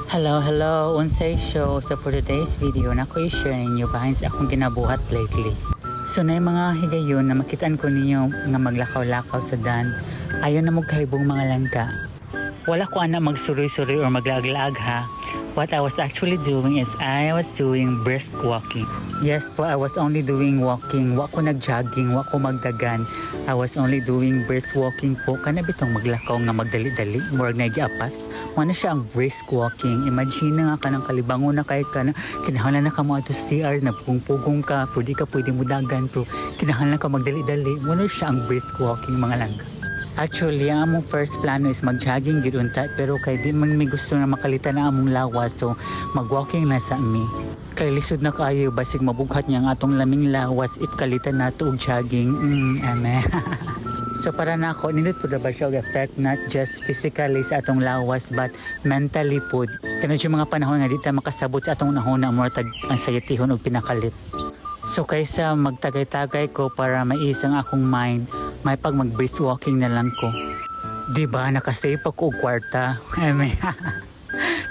Hello, unsay show. So for today's video, na ko i-share ninyo behind sa akong ginabuhat lately. So na yung mga higayon na makitaan ko ninyo nga maglakaw-lakaw sa dan, ayon na mo kahibong mga langka. Wala ko ana magsuroy-suroy or maglaag-laag ha. What I was actually doing is I was doing brisk walking. Yes po, I was only doing walking. Wa ko nag-jogging, wa ko magdagan. I was only doing brisk walking po. Kana bitong maglakaw nga magdali-dali, murag nagiapas. Wala siya ang brisk walking. Imagine nga ka ng kalibangon na kahit ka na kinahanglan na ka mo ato sa CR, nagpugong-pugong ka, pwede mo dagan, pero kinahanglan ka magdali-dali. Wala siya ang brisk walking mga langka. Actually, ang among first plano is mag-jogging gid unta, pero kay di man may gusto na makalita na among lawas, so mag-walking na sa mi. Kay lisod na kaayo basig mabughat niya ang atong laming lawas if kalita nato og jogging. Ame. So para nako nindot pud ba siya og effect not just physically sa atong lawas but mentally pud. Kanang yung mga panahon nga di ta makasabot sa atong nahuna mo tag ang sayatihon og pinakalit. So kaysa magtagay-tagay ko para maisang akong mind, may pag mag-brisk walking na lang ko. Diba, nakasave ako og kwarta.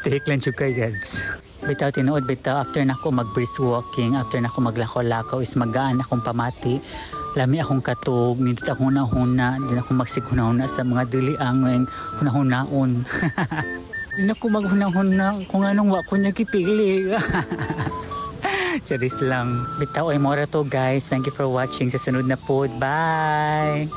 Tihik lang siya kay Gads. Bitaw tinuod bitaw, after na ako mag-brisk walking, after na ako maglakaw-lakaw is magaan akong pamati. Lami akong katog, nindot akong hunahuna, din ako magsighunahuna sa mga diliang hunahunaon. Din ako maghunahuna kung anong wako niya kipili. Charis lang. Bitaw ay mora to guys. Thank you for watching. Sa sunod na pod. Bye!